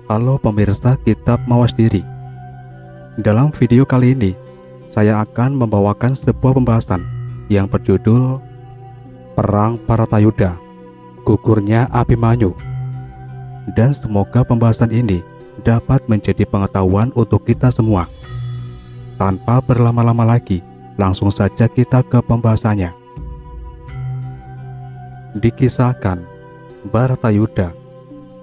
Halo pemirsa Kitab Mawas Diri. Dalam video kali ini, saya akan membawakan sebuah pembahasan yang berjudul Perang Paratayuda, Gugurnya Abhimanyu. Dan semoga pembahasan ini dapat menjadi pengetahuan untuk kita semua. Tanpa berlama-lama lagi, langsung saja kita ke pembahasannya. Dikisahkan, Baratayuda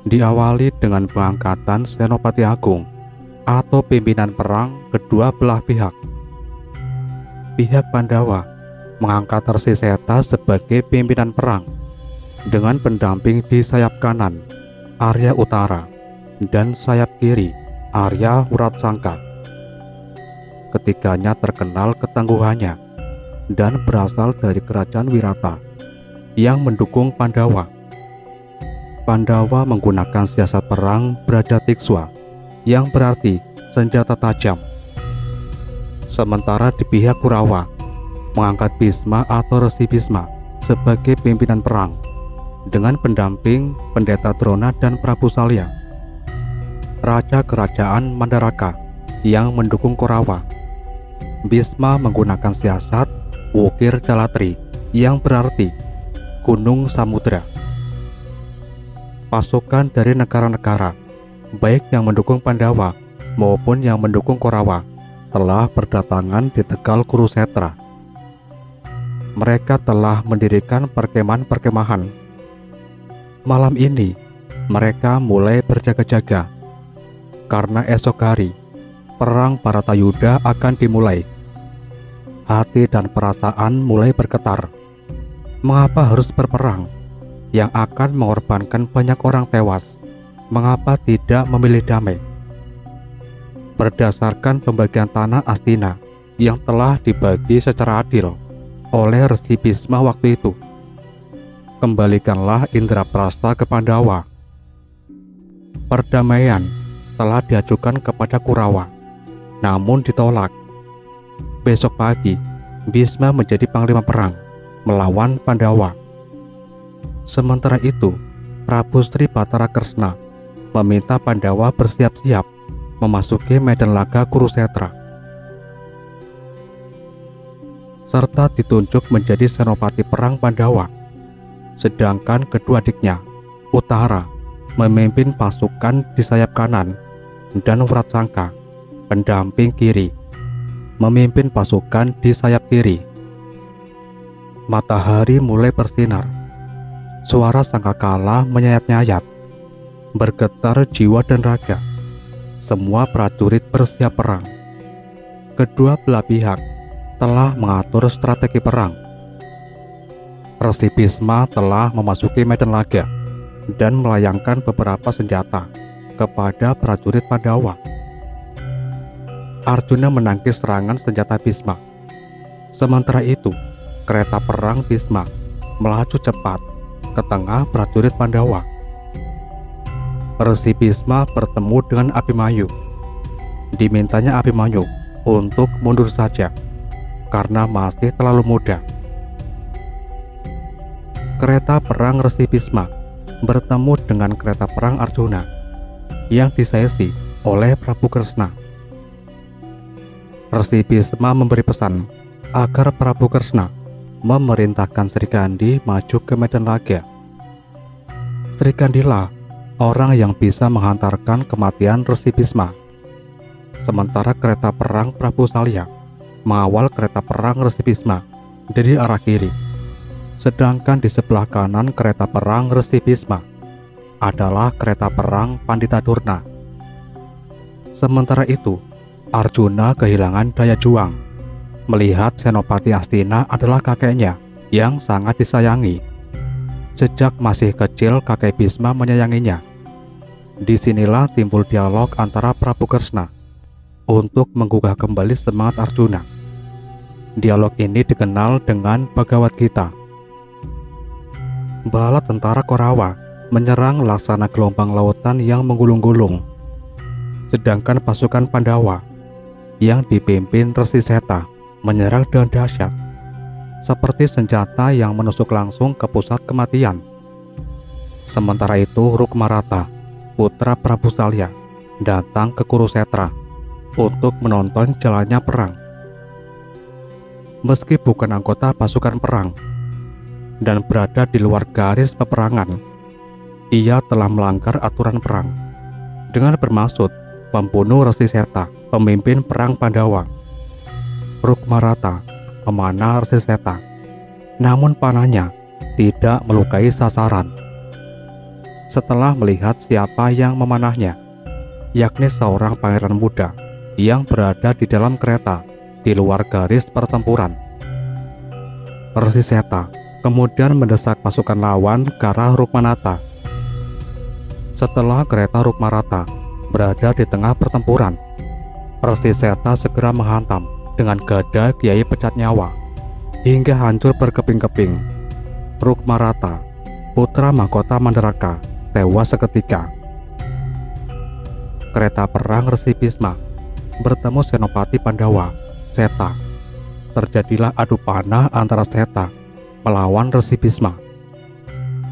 diawali dengan pengangkatan Senopati Agung atau pimpinan perang kedua belah pihak. Pihak Pandawa mengangkat Resiseta sebagai pimpinan perang dengan pendamping di sayap kanan Arya Utara dan sayap kiri Arya Wratsangka. Ketiganya terkenal ketangguhannya dan berasal dari kerajaan Wirata yang mendukung Pandawa. Pandawa menggunakan siasat perang Brajatikswa yang berarti senjata tajam. Sementara di pihak Kurawa mengangkat Bhisma atau Resi Bhisma sebagai pimpinan perang dengan pendamping Pendeta Drona dan Prabu Salya, Raja Kerajaan Mandaraka yang mendukung Kurawa. Bhisma menggunakan siasat Wukir Calatri yang berarti Gunung Samudra. Pasukan dari negara-negara, baik yang mendukung Pandawa maupun yang mendukung Kurawa, telah berdatangan di Tegal Kurusetra. Mereka telah mendirikan perkemahan-perkemahan. Malam ini, mereka mulai berjaga-jaga, karena esok hari, perang Paratayuda akan dimulai. Hati dan perasaan mulai bergetar. Mengapa harus berperang yang akan mengorbankan banyak orang tewas? Mengapa tidak memilih damai? Berdasarkan pembagian tanah Astina yang telah dibagi secara adil oleh Resi Bhisma waktu itu, kembalikanlah Indraprastha ke Pandawa. Perdamaian telah diajukan kepada Kurawa, namun ditolak. Besok pagi, Bhisma menjadi panglima perang melawan Pandawa. Sementara itu, Prabu Sri Bathara Kresna meminta Pandawa bersiap-siap memasuki medan laga Kurusetra, serta ditunjuk menjadi senopati perang Pandawa. Sedangkan kedua adiknya, Utara, memimpin pasukan di sayap kanan, dan Wratsangka, pendamping kiri, memimpin pasukan di sayap kiri. Matahari mulai bersinar. Suara sangkakala menyayat-nyayat. Bergetar jiwa dan raga. Semua prajurit bersiap perang. Kedua belah pihak telah mengatur strategi perang. Resi Bhisma telah memasuki medan laga dan melayangkan beberapa senjata kepada prajurit Pandawa. Arjuna menangkis serangan senjata Bhisma. Sementara itu, kereta perang Bhisma melaju cepat ke tengah prajurit Pandawa. Resi Bhisma bertemu dengan Abhimanyu. Dimintanya Abhimanyu untuk mundur saja karena masih terlalu muda. Kereta perang Resi Bhisma bertemu dengan kereta perang Arjuna yang disaisi oleh Prabu Kresna. Resi Bhisma memberi pesan agar Prabu Kresna memerintahkan Srikandi maju ke medan laga. Srikandilah orang yang bisa menghantarkan kematian Resi Bhisma. Sementara kereta perang Prabu Salya mengawal kereta perang Resi Bhisma dari arah kiri. Sedangkan di sebelah kanan kereta perang Resi Bhisma adalah kereta perang Pandita Durna. Sementara itu, Arjuna kehilangan daya juang melihat Senopati Astina adalah kakeknya yang sangat disayangi. Sejak masih kecil, kakek Bhisma menyayanginya. Disinilah timbul dialog antara Prabu Kresna untuk menggugah kembali semangat Arjuna. Dialog ini dikenal dengan Bhagavad Gita. Bala tentara Korawa menyerang laksana gelombang lautan yang menggulung-gulung. Sedangkan pasukan Pandawa yang dipimpin Resiseta menyerang dengan dahsyat, seperti senjata yang menusuk langsung ke pusat kematian. Sementara itu, Rukmarata putra Prabu Salya, datang ke Kurusetra untuk menonton jalannya perang. Meski bukan anggota pasukan perang dan berada di luar garis peperangan, ia telah melanggar aturan perang dengan bermaksud membunuh Resi Seta, pemimpin perang Pandawa. Rukmarata memanah Resi Seta, namun panahnya tidak melukai sasaran. Setelah melihat siapa yang memanahnya, yakni seorang pangeran muda yang berada di dalam kereta di luar garis pertempuran, Resi Seta kemudian mendesak pasukan lawan ke arah Rukmanata. Setelah kereta Rukmarata berada di tengah pertempuran, Resi Seta segera menghantam dengan gada Kiai Pecat Nyawa hingga hancur berkeping-keping. Rukmarata, putra mahkota Mandaraka, tewas seketika. Kereta perang Resi Bisma bertemu Senopati Pandawa, Seta. Terjadilah adu panah antara Seta melawan Resi Bisma.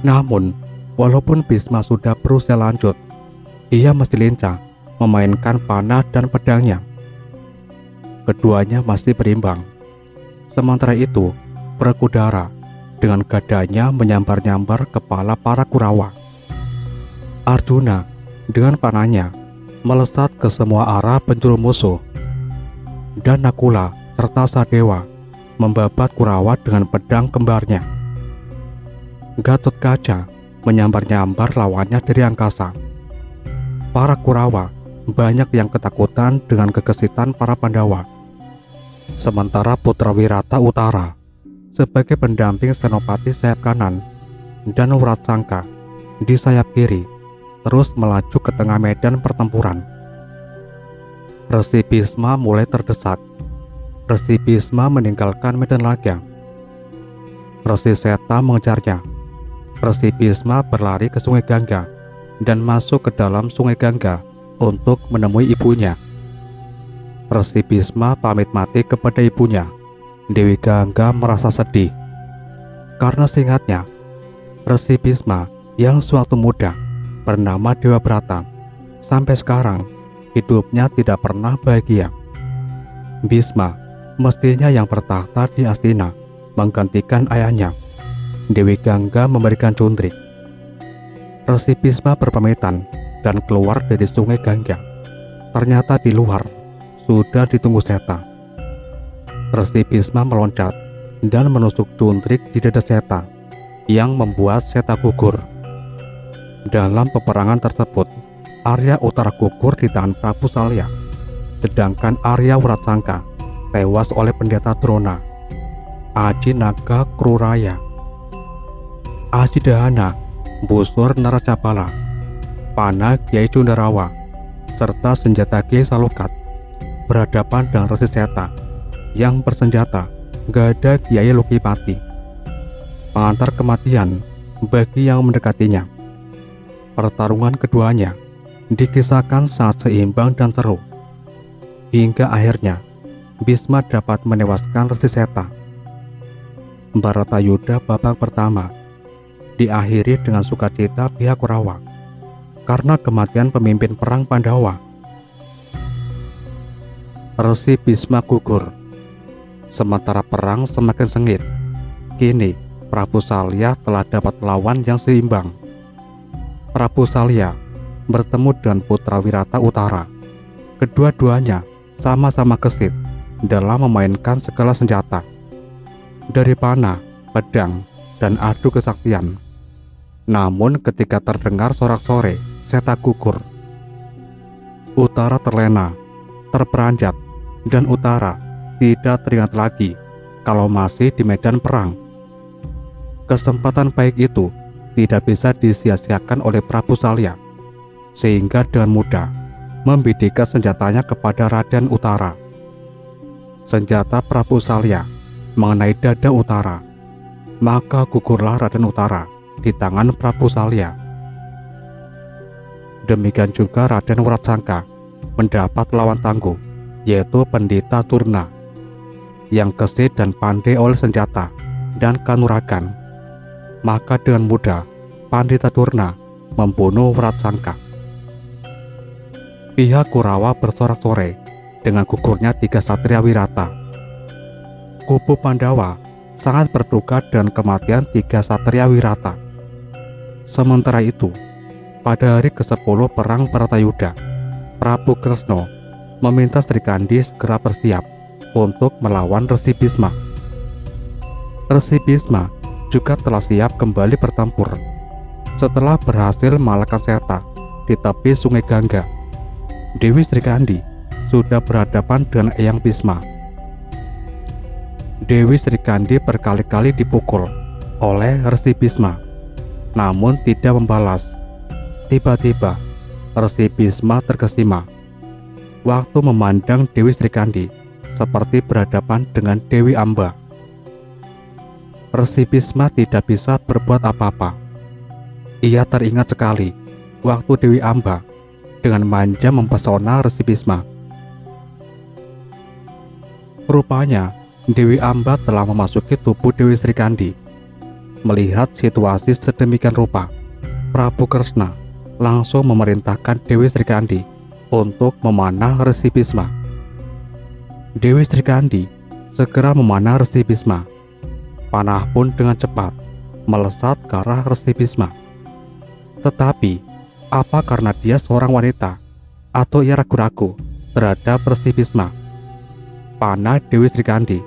Namun, walaupun Bisma sudah berusia lanjut, ia masih lincah memainkan panah dan pedangnya. Keduanya masih berimbang. Sementara itu, Brakudara dengan gadanya menyambar-nyambar kepala para Kurawa. Arjuna dengan panahnya melesat ke semua arah penjuru musuh, dan Nakula serta Sadewa membabat Kurawa dengan pedang kembarnya. Gatotkaca menyambar-nyambar lawannya dari angkasa. Para Kurawa banyak yang ketakutan dengan kegesitan para Pandawa. Sementara putra Wirata Utara sebagai pendamping Senopati sayap kanan dan Wratsangka di sayap kiri terus melaju ke tengah medan pertempuran. Resi Bisma mulai terdesak. Resi Bisma meninggalkan medan laga. Resi Seta mengejarnya. Resi Bisma berlari ke Sungai Gangga dan masuk ke dalam Sungai Gangga untuk menemui ibunya. Resi Bisma pamit mati kepada ibunya. Dewi Gangga merasa sedih karena seingatnya Resi Bisma yang suatu muda bernama Dewa Brata sampai sekarang hidupnya tidak pernah bahagia. Bisma mestinya yang bertahta di Astina menggantikan ayahnya. Dewi Gangga memberikan cundrik. Resi Bisma berpamitan dan keluar dari Sungai Gangga. Ternyata di luar sudah ditunggu Seta. Resi Bisma meloncat dan menusuk cundrik di dada Seta yang membuat Seta gugur. Dalam peperangan tersebut, Arya Utara gugur di tangan Prabu Salya, sedangkan Arya Wratsangka tewas oleh pendeta Drona. Aji Naga Kruraya, Aji Dahana, busur Naracapala, panah Kiai Cundarawa, serta senjata Kiai Salukat berhadapan dengan Resi Seta yang bersenjata gada Kiai Lukipati, pengantar kematian bagi yang mendekatinya. Pertarungan keduanya dikisahkan sangat seimbang dan seru, hingga akhirnya Bisma dapat menewaskan Resi Seta. Baratayuda babak pertama diakhiri dengan sukacita pihak Kurawa karena kematian pemimpin perang Pandawa. Resi Bisma gugur. Sementara perang semakin sengit, kini Prabu Salya telah dapat lawan yang seimbang. Prabu Salya bertemu dengan putra Wirata Utara. Kedua-duanya sama-sama gesit dalam memainkan segala senjata, dari panah, pedang, dan adu kesaktian. Namun ketika terdengar sorak-sorai, Seta gugur. Utara terlena, terperanjat, dan Utara tidak teringat lagi kalau masih di medan perang. Kesempatan baik itu tidak bisa disia-siakan oleh Prabu Salya, sehingga dengan mudah membidikan senjatanya kepada Raden Utara. Senjata Prabu Salya mengenai dada Utara, maka gugurlah Raden Utara di tangan Prabu Salya. Demikian juga Raden Wratsangka mendapat lawan tangguh, yaitu Pendeta Turna, yang gesit dan pandai oleh senjata dan kanuragan. Maka dengan mudah Pandita Turna membunuh Wratsangka. pihak Kurawa bersorak-sorai dengan gugurnya 3 satria Wirata. Kubu Pandawa sangat berduka dengan kematian 3 satria Wirata. Sementara itu, pada hari ke-10 perang Bharatayuda, Prabu Kresna meminta Sri Kandi segera bersiap untuk melawan Resi Bisma. Resi Bisma juga telah siap kembali bertempur setelah berhasil mengalahkan Seta di tepi Sungai Gangga. Dewi Sri Kandi sudah berhadapan dengan Eyang Bisma. Dewi Sri Kandi berkali-kali dipukul oleh Resi Bisma, namun tidak membalas. Tiba-tiba Resi Bisma terkesima waktu memandang Dewi Sri Kandi seperti berhadapan dengan Dewi Amba. Resi Bisma tidak bisa berbuat apa-apa. Ia teringat sekali waktu Dewi Amba dengan manja mempesona Resi Bisma. Rupanya Dewi Amba telah memasuki tubuh Dewi Sri Kandi. Melihat situasi sedemikian rupa, Prabu Kresna langsung memerintahkan Dewi Sri Kandi untuk memanah Resi Bisma. Dewi Sri Kandi segera memanah Resi Bisma. Panah pun dengan cepat melesat ke arah Resi Bisma. Tetapi, apa karena dia seorang wanita atau ia ragu-ragu terhadap Resi Bisma, panah Dewi Sri Kandi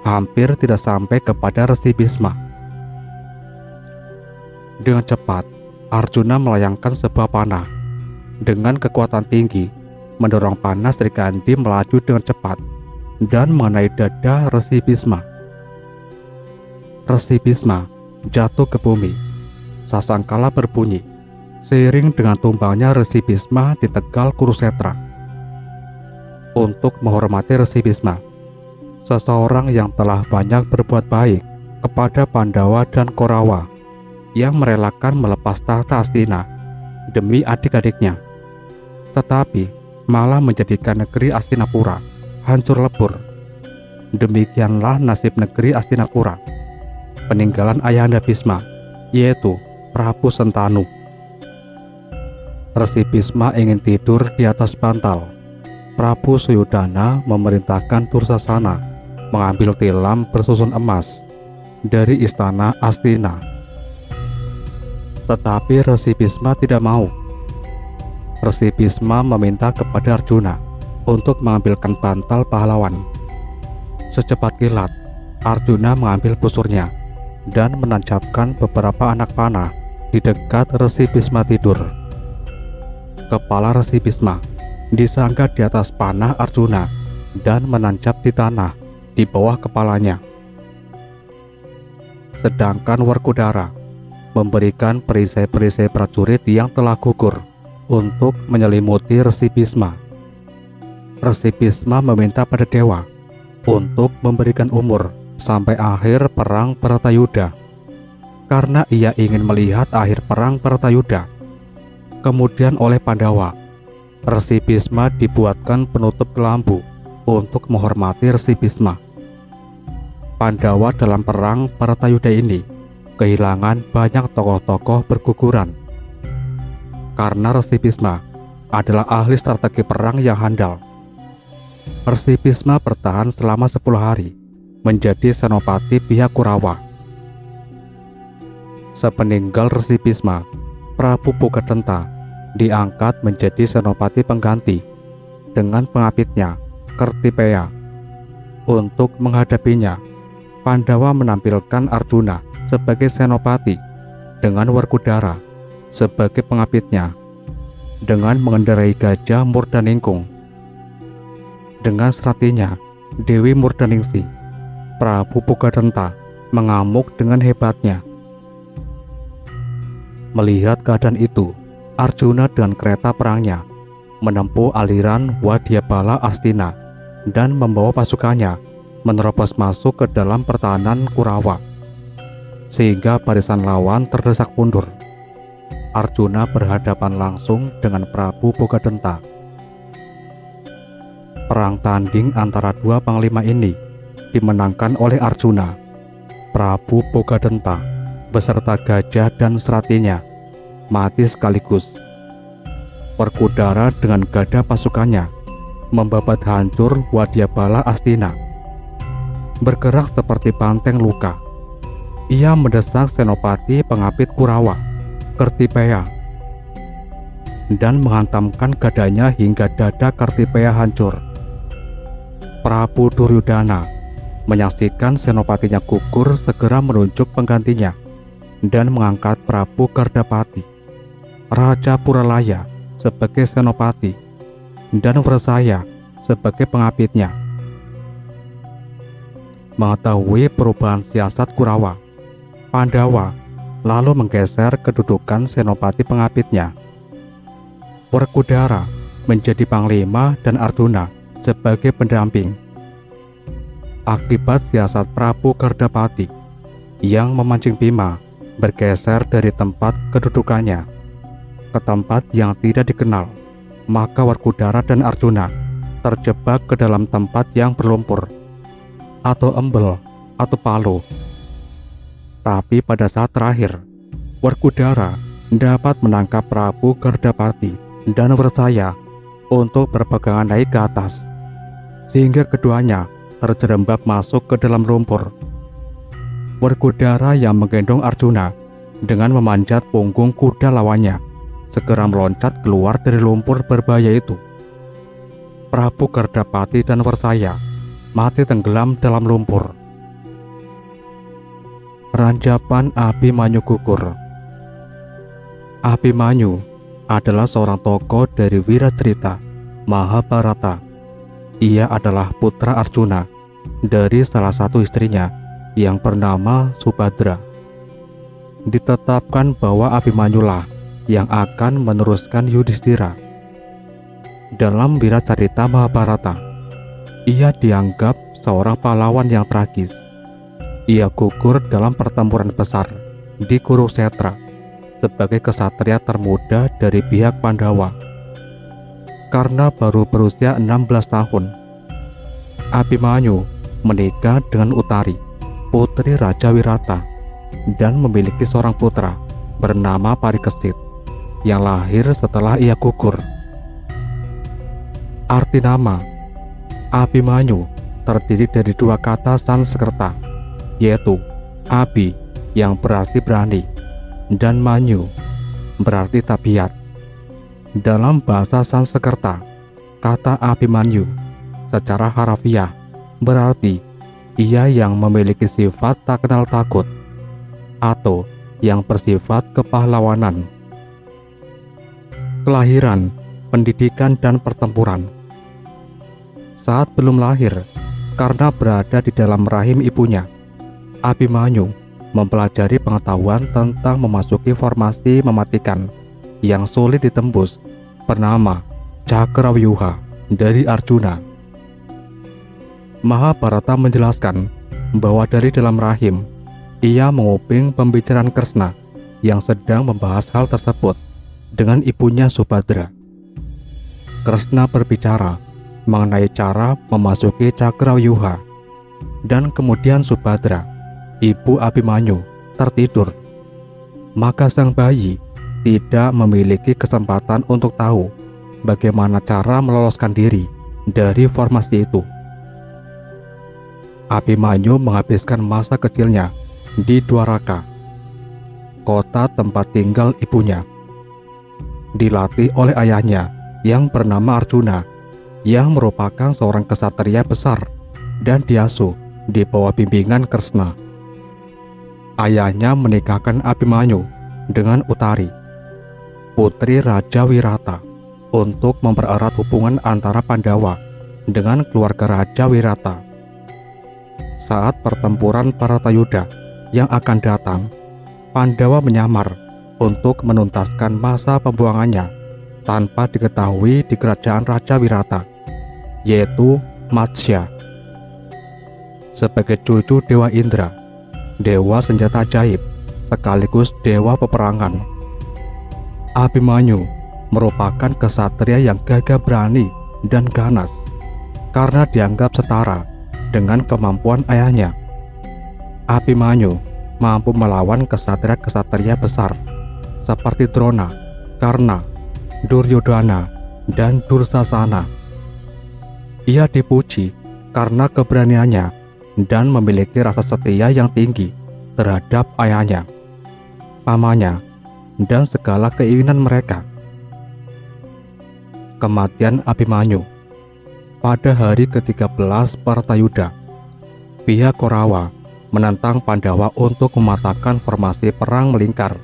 hampir tidak sampai kepada Resi Bisma. Dengan cepat, Arjuna melayangkan sebuah panah. Dengan kekuatan tinggi, mendorong panah Sri Kandi melaju dengan cepat dan mengenai dada Resi Bisma. Resi Bisma jatuh ke bumi. Sasangkala berbunyi seiring dengan tumbangnya Resi Bisma di tegal Kurusetra. Untuk menghormati Resi Bisma, seseorang yang telah banyak berbuat baik kepada Pandawa dan Korawa, yang merelakan melepas tahta Astina demi adik-adiknya, tetapi malah menjadikan negeri Astinapura hancur lebur. Demikianlah nasib negeri Astinapura, peninggalan ayahanda Bisma, yaitu Prabu Sentanu. Resi Bisma ingin tidur di atas bantal. Prabu Suyudana memerintahkan Dursasana mengambil tilam bersusun emas dari istana Astina. Tetapi Resi Bisma tidak mau. Resi Bisma meminta kepada Arjuna untuk mengambilkan bantal pahlawan. Secepat kilat, Arjuna mengambil busurnya dan menancapkan beberapa anak panah di dekat Resi Bisma tidur. Kepala Resi Bisma disangga di atas panah Arjuna dan menancap di tanah di bawah kepalanya. Sedangkan Werkudara memberikan perisai-perisai prajurit yang telah gugur untuk menyelimuti Resi Bisma. Resi Bisma meminta pada dewa untuk memberikan umur sampai akhir perang Bharatayuda, karena ia ingin melihat akhir perang Bharatayuda. Kemudian oleh Pandawa, Resi Bisma dibuatkan penutup kelambu untuk menghormati Resi Bisma. Pandawa dalam perang Bharatayuda ini kehilangan banyak tokoh-tokoh berguguran. Karena Resi Bisma adalah ahli strategi perang yang handal, Resi Bisma bertahan selama 10 hari menjadi senopati pihak Kurawa. Sepeninggal Resi Bisma, Prabu Pugadenta diangkat menjadi senopati pengganti dengan pengapitnya Kertipeya. Untuk menghadapinya, Pandawa menampilkan Arjuna sebagai senopati dengan Werkudara sebagai pengapitnya, dengan mengendarai gajah Murdaningkung. Dengan seratinya Dewi Murdaningsi, Prabu Pugadenta mengamuk dengan hebatnya. Melihat keadaan itu, Arjuna dengan kereta perangnya menempuh aliran Wadyabala Astina dan membawa pasukannya menerobos masuk ke dalam pertahanan Kurawa, sehingga barisan lawan terdesak mundur. Arjuna berhadapan langsung dengan Prabu Pugadenta. Perang tanding antara dua panglima ini dimenangkan oleh Arjuna. Prabu Pugadenta beserta gajah dan seratinya mati sekaligus. Werkudara dengan gada pasukannya membabat hancur Wadyabala Astina. Bergerak seperti banteng luka, ia mendesak Senopati Pengapit Kurawa, Kartipeya, dan menghantamkan gadanya hingga dada Kartipeya hancur. Prabu Duryudana menyaksikan senopatinya gugur segera menunjuk penggantinya dan mengangkat Prabu Gardapati, Raja Puralaya, sebagai senopati dan Wresaya sebagai pengapitnya. Mengetahui perubahan siasat Kurawa, Pandawa lalu menggeser kedudukan senopati pengapitnya. Werkudara menjadi panglima dan Arjuna sebagai pendamping. Akibat siasat Prabu Gardapati yang memancing Bima bergeser dari tempat kedudukannya ke tempat yang tidak dikenal, maka Werkudara dan Arjuna terjebak ke dalam tempat yang berlumpur atau embel atau palu. Tapi pada saat terakhir, Werkudara dapat menangkap Prabu Gardapati dan Wresaya untuk berpegangan naik ke atas, sehingga keduanya terjerembab masuk ke dalam lumpur. Werkudara yang menggendong Arjuna dengan memanjat punggung kuda lawannya segera meloncat keluar dari lumpur berbahaya itu. Prabu Gardapati dan Wresaya mati tenggelam dalam lumpur. Ranjapan Abhimanyu gugur. Abhimanyu adalah seorang tokoh dari wiracerita Mahabharata. Ia adalah putra Arjuna dari salah satu istrinya yang bernama Subhadra. Ditetapkan bahwa Abhimanyulah yang akan meneruskan Yudhistira. Dalam wiracarita Mahabharata, ia dianggap seorang pahlawan yang tragis. Ia gugur dalam pertempuran besar di Kurukshetra sebagai kesatria termuda dari pihak Pandawa. Karena baru berusia 16 tahun, Abhimanyu menikah dengan Utari, putri Raja Wirata, dan memiliki seorang putra bernama Parikesit yang lahir setelah ia gugur. Arti nama Abhimanyu terdiri dari dua kata Sanskerta, yaitu Abhi yang berarti berani dan Manyu berarti tabiat. Dalam bahasa Sanskerta, kata Abhimanyu secara harafiah berarti ia yang memiliki sifat tak kenal takut atau yang bersifat kepahlawanan. Kelahiran, pendidikan, dan pertempuran. Saat belum lahir, karena berada di dalam rahim ibunya, Abhimanyu mempelajari pengetahuan tentang memasuki formasi mematikan yang sulit ditembus bernama Cakravyuha dari Arjuna. Mahabharata menjelaskan bahwa dari dalam rahim ia menguping pembicaraan Kresna yang sedang membahas hal tersebut dengan ibunya Subhadra. Kresna berbicara mengenai cara memasuki Cakravyuha, dan kemudian Subhadra, ibu Abhimanyu, tertidur. Maka sang bayi tidak memiliki kesempatan untuk tahu bagaimana cara meloloskan diri dari formasi itu. Abhimanyu menghabiskan masa kecilnya di Dwaraka, kota tempat tinggal ibunya. Dilatih oleh ayahnya yang bernama Arjuna, yang merupakan seorang kesatria besar, dan diasuh di bawah bimbingan Kresna. Ayahnya menikahkan Abhimanyu dengan Utari, putri Raja Wirata, untuk mempererat hubungan antara Pandawa dengan keluarga Raja Wirata. Saat pertempuran Paratayuda yang akan datang, Pandawa menyamar untuk menuntaskan masa pembuangannya tanpa diketahui di kerajaan Raja Wirata, yaitu Matsya. Sebagai cucu Dewa Indra, dewa senjata ajaib sekaligus dewa peperangan, Abhimanyu merupakan kesatria yang gagah berani dan ganas karena dianggap setara dengan kemampuan ayahnya. Abhimanyu mampu melawan kesatria-kesatria besar seperti Drona, Karna, Duryodhana, dan Dursasana. Ia dipuji karena keberaniannya dan memiliki rasa setia yang tinggi terhadap ayahnya, pamannya, dan segala keinginan mereka. Kematian Abhimanyu. Pada hari ke-13 Partayuda, pihak Korawa menentang Pandawa untuk mematahkan formasi perang melingkar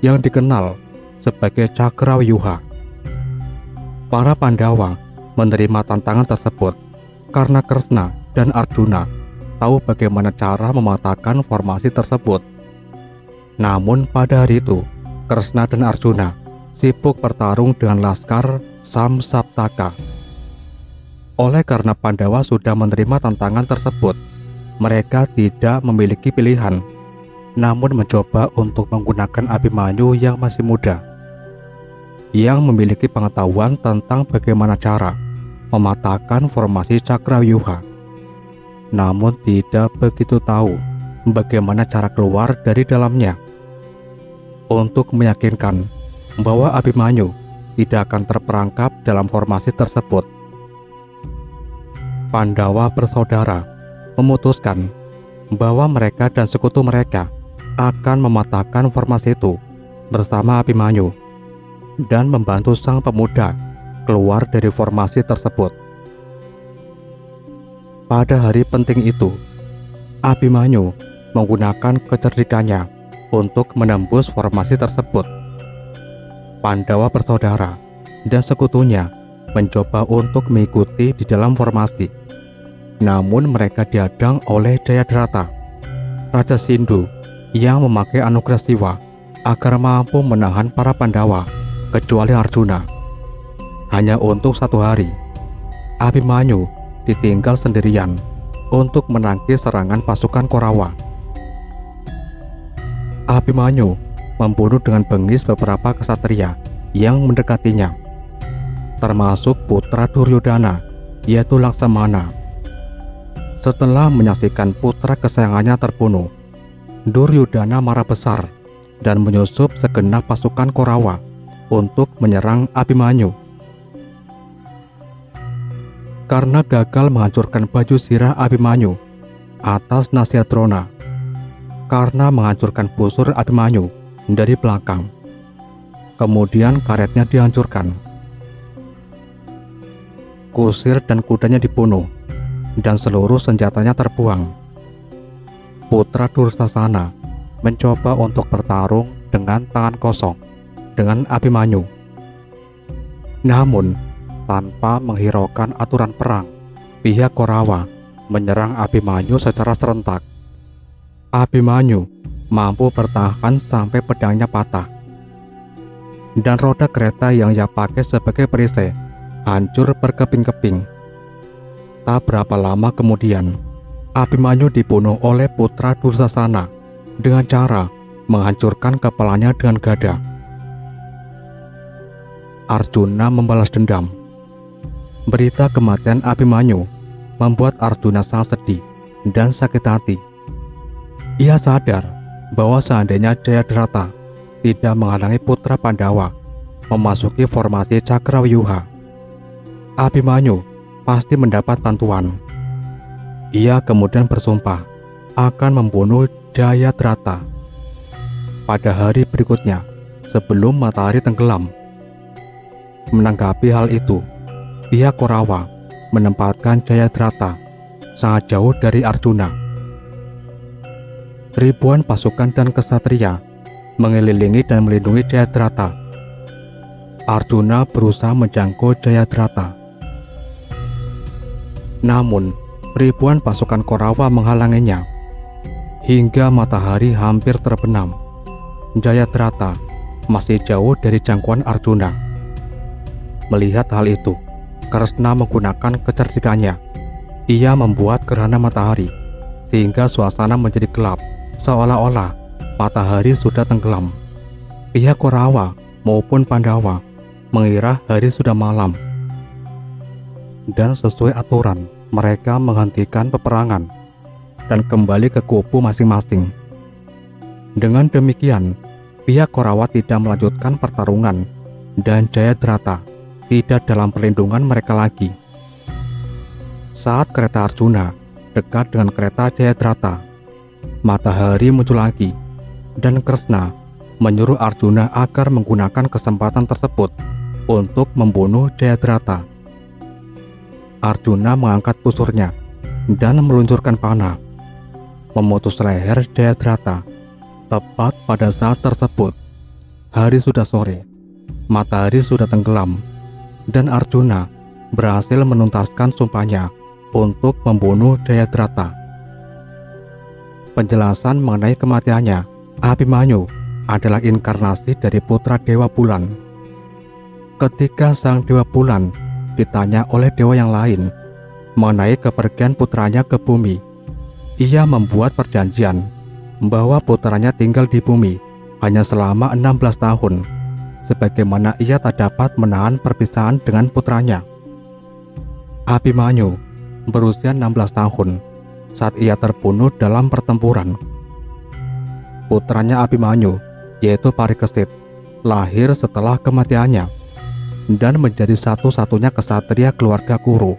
yang dikenal sebagai Cakravyuha. Para Pandawa menerima tantangan tersebut karena Kresna dan Arjuna tahu bagaimana cara mematahkan formasi tersebut. Namun pada hari itu, Kresna dan Arjuna sibuk bertarung dengan laskar Samsaptaka. Oleh karena Pandawa sudah menerima tantangan tersebut, mereka tidak memiliki pilihan, namun mencoba untuk menggunakan Abhimanyu yang masih muda, yang memiliki pengetahuan tentang bagaimana cara mematahkan formasi Cakravyuha, namun tidak begitu tahu bagaimana cara keluar dari dalamnya. Untuk meyakinkan bahwa Abhimanyu tidak akan terperangkap dalam formasi tersebut, Pandawa bersaudara memutuskan bahwa mereka dan sekutu mereka akan mematahkan formasi itu bersama Abhimanyu dan membantu sang pemuda keluar dari formasi tersebut. Pada hari penting itu, Abhimanyu menggunakan kecerdikannya untuk menembus formasi tersebut. Pandawa bersaudara dan sekutunya mencoba untuk mengikuti di dalam formasi, namun mereka dihadang oleh Jayadratha, Raja Sindhu yang memakai anugerah Siwa agar mampu menahan para Pandawa kecuali Arjuna. Hanya untuk 1 hari, Abhimanyu ditinggal sendirian untuk menangkis serangan pasukan Korawa. Abhimanyu membunuh dengan bengis beberapa ksatria yang mendekatinya, termasuk putra Duryodhana, yaitu Laksamana. Setelah menyaksikan putra kesayangannya terbunuh, Duryodhana marah besar dan menyusup segenap pasukan Korawa untuk menyerang Abhimanyu. Karena gagal menghancurkan baju sirah Abhimanyu atas nasihat Drona, karena menghancurkan busur Abhimanyu dari belakang, kemudian karetnya dihancurkan, kusir dan kudanya dibunuh, dan seluruh senjatanya terbuang. Putra Dursasana mencoba untuk bertarung dengan tangan kosong dengan Abhimanyu. Namun, tanpa menghiraukan aturan perang, pihak Korawa menyerang Abhimanyu secara serentak. Abhimanyu mampu bertahan sampai pedangnya patah, dan roda kereta yang ia pakai sebagai perisai hancur berkeping-keping. Tak berapa lama kemudian, Abhimanyu dibunuh oleh putra Dursasana dengan cara menghancurkan kepalanya dengan gada. Arjuna membalas dendam. Berita kematian Abhimanyu membuat Arjuna sangat sedih dan sakit hati. Ia sadar bahwa seandainya Jayadratha tidak menghalangi putra Pandawa memasuki formasi Cakravyuha, Abhimanyu pasti mendapat bantuan. Ia kemudian bersumpah akan membunuh Jayadratha pada hari berikutnya sebelum matahari tenggelam. Menanggapi hal itu, pihak Korawa menempatkan Jayadratha sangat jauh dari Arjuna. Ribuan pasukan dan ksatria mengelilingi dan melindungi Jayadratha. Arjuna berusaha menjangkau Jayadratha, namun ribuan pasukan Korawa menghalanginya. Hingga matahari hampir terbenam, Jayadratha masih jauh dari jangkauan Arjuna. Melihat hal itu, Kresna menggunakan kecerdikannya. Ia membuat gerhana matahari sehingga suasana menjadi gelap, seolah-olah matahari sudah tenggelam. Pihak Korawa maupun Pandawa mengira hari sudah malam, dan sesuai aturan mereka menghentikan peperangan dan kembali ke kubu masing-masing. Dengan demikian, pihak Korawa tidak melanjutkan pertarungan dan Jayadrata tidak dalam perlindungan mereka lagi. Saat kereta Arjuna dekat dengan kereta Jayadrata, matahari muncul lagi dan Kresna menyuruh Arjuna agar menggunakan kesempatan tersebut untuk membunuh Jayadrata. Arjuna mengangkat busurnya dan meluncurkan panah, memutus leher Jayadrata. Tepat pada saat tersebut, hari sudah sore, matahari sudah tenggelam, dan Arjuna berhasil menuntaskan sumpahnya untuk membunuh Jayadrata. Penjelasan mengenai kematiannya, Abhimanyu adalah inkarnasi dari putra Dewa Bulan. Ketika sang Dewa Bulan ditanya oleh dewa yang lain mengenai kepergian putranya ke bumi, ia membuat perjanjian bahwa putranya tinggal di bumi hanya selama 16 tahun, sebagaimana ia tak dapat menahan perpisahan dengan putranya. Abhimanyu berusia 16 tahun saat ia terbunuh dalam pertempuran. Putranya Abhimanyu, yaitu Parikesit, lahir setelah kematiannya dan menjadi satu-satunya kesatria keluarga Kuru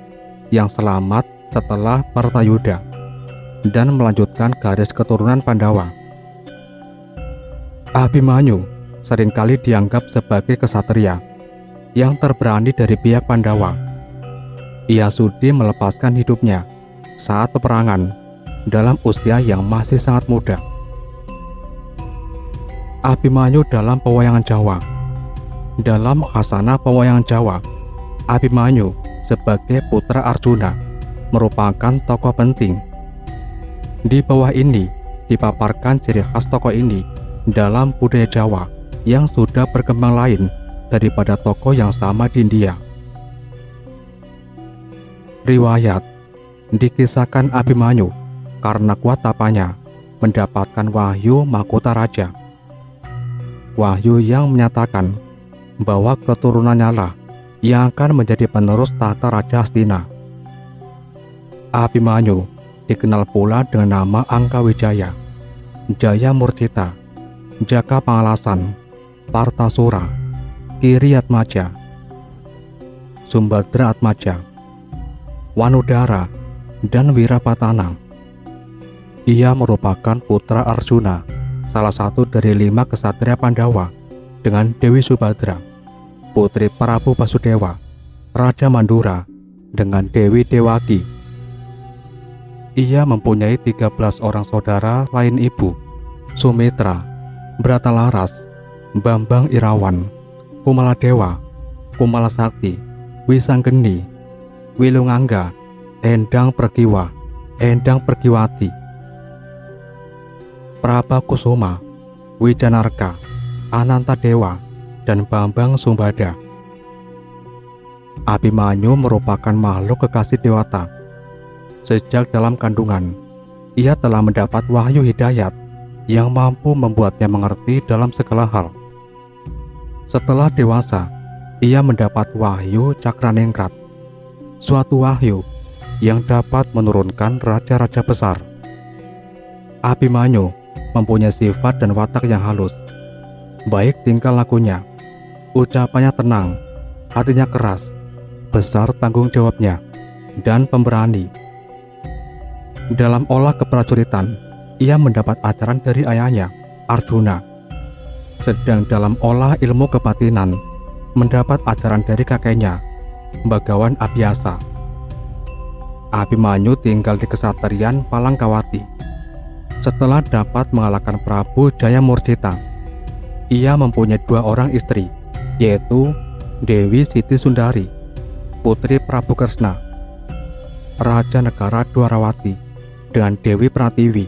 yang selamat setelah Partayuda dan melanjutkan garis keturunan Pandawa. Abhimanyu seringkali dianggap sebagai kesatria yang terberani dari pihak Pandawa. Ia sudi melepaskan hidupnya saat peperangan dalam usia yang masih sangat muda. Abhimanyu dalam pewayangan Jawa. Dalam khasanah pewayangan Jawa, Abhimanyu sebagai putra Arjuna merupakan tokoh penting. Di bawah ini dipaparkan ciri khas tokoh ini dalam budaya Jawa yang sudah berkembang lain daripada tokoh yang sama di India. Riwayat dikisahkan Abhimanyu karena kuat tapanya mendapatkan wahyu mahkota raja. Wahyu yang menyatakan bahwa keturunannya lah yang akan menjadi penerus tahta Raja Hastina. Abhimanyu dikenal pula dengan nama Angkawijaya, Jaya Murcita, Jaka Pangalasan, Partasura, Kiriatmaja, Sumbadra Atmaja, Wanudara, dan Wirapatana. Ia merupakan putra Arjuna, salah satu dari 5 kesatria Pandawa, dengan Dewi Subadra, putri Prabu Basudewa, Raja Mandura, dengan Dewi Dewaki. Ia mempunyai 13 orang saudara lain ibu: Sumitra, Bratalaras, Bambang Irawan, Kumaladewa, Kumala Sakti, Wisanggeni, Wilungangga, Endang Pergiwa, Endang Pergiwati, Prabakusuma, Wijanarka, Anantadewa, dan Bambang Sumbada. Abhimanyu merupakan makhluk kekasih Dewata. Sejak dalam kandungan, ia telah mendapat wahyu hidayat yang mampu membuatnya mengerti dalam segala hal. Setelah dewasa, ia mendapat wahyu Cakraningrat, suatu wahyu yang dapat menurunkan raja-raja besar. Abhimanyu mempunyai sifat dan watak yang halus, baik tingkah lakunya, ucapannya tenang, hatinya keras, besar tanggung jawabnya, dan pemberani. Dalam olah keprajuritan, ia mendapat ajaran dari ayahnya, Arjuna. Sedang dalam olah ilmu kebatinan, mendapat ajaran dari kakeknya, Bagawan Abhyasa. Abhimanyu tinggal di kesatrian Palangkawati. Setelah dapat mengalahkan Prabu Jaya Murcita, ia mempunyai 2 orang istri, yaitu Dewi Siti Sundari, putri Prabu Kresna, Raja Negara Dwarawati, dengan Dewi Pratiwi,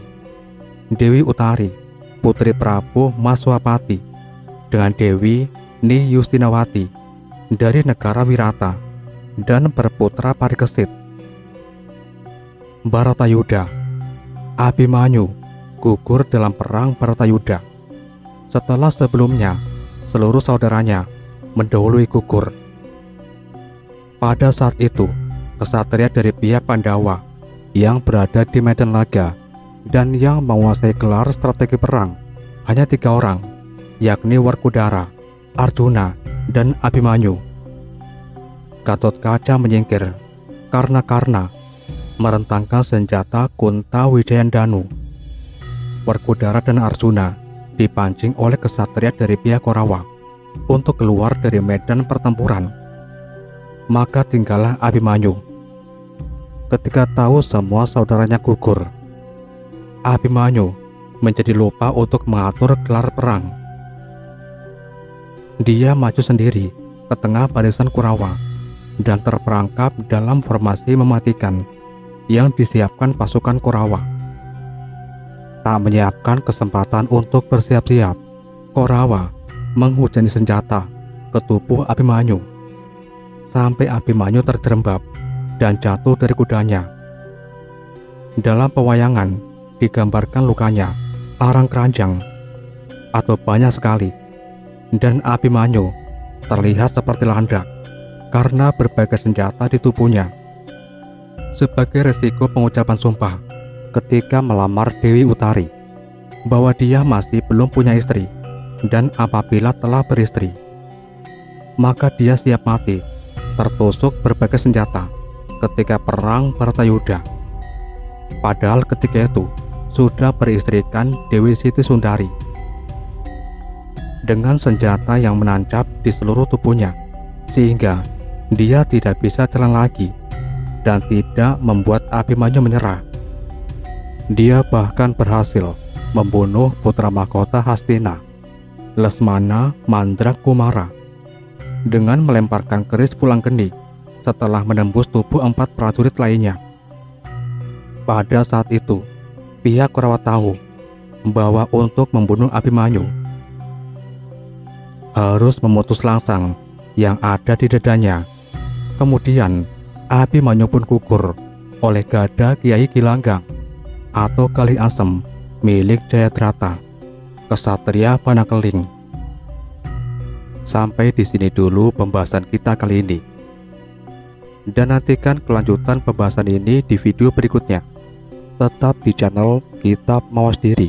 Dewi Utari, putri Prabu Maswapati, dengan Dewi Ni Yustinawati dari negara Wirata, dan berputra Parikesit. Bharatayuda. Abhimanyu gugur dalam perang Bharatayuda. Setelah sebelumnya seluruh saudaranya mendahului gugur. Pada saat itu, kesatria dari pihak Pandawa yang berada di medan laga dan yang menguasai gelar strategi perang hanya 3 orang, yakni Werkudara, Arjuna, dan Abimanyu. Gatotkaca menyingkir karena merentangkan senjata Kunta Wijayandanu. Werkudara dan Arjuna dipancing oleh kesatria dari pihak Korawa untuk keluar dari medan pertempuran. Maka tinggallah Abimanyu. Ketika tahu semua saudaranya gugur, Abimanyu menjadi lupa untuk mengatur gelar perang. Dia maju sendiri ke tengah barisan Kurawa dan terperangkap dalam formasi mematikan yang disiapkan pasukan Korawa. Tak menyiapkan kesempatan untuk bersiap-siap, Korawa menghujani senjata ke tubuh Abimanyu sampai Abimanyu terjerembab dan jatuh dari kudanya. Dalam pewayangan digambarkan lukanya arang keranjang atau banyak sekali, dan Abimanyu terlihat seperti landak karena berbagai senjata di tubuhnya. Sebagai resiko pengucapan sumpah ketika melamar Dewi Utari bahwa dia masih belum punya istri, dan apabila telah beristri maka dia siap mati tertusuk berbagai senjata ketika perang Bharatayuddha. Padahal ketika itu sudah beristrikan Dewi Siti Sundari dengan senjata yang menancap di seluruh tubuhnya, sehingga dia tidak bisa jalan lagi dan tidak membuat Abimanyu menyerah. Dia bahkan berhasil membunuh putra mahkota Hastina, Lesmana Mandrakumara, dengan melemparkan keris pulang geni setelah menembus tubuh 4 prajurit lainnya. Pada saat itu, pihak Korawa tahu bahwa untuk membunuh Abimanyu harus memutus langsang yang ada di dadanya. Kemudian Abimanyu pun gugur oleh gada Kiai Kilanggang atau Kali Asem milik Jayadrata, kesatria Panakeling. Sampai di sini dulu pembahasan kita kali ini. Dan nantikan kelanjutan pembahasan ini di video berikutnya. Tetap di channel Kitab Mawas Diri.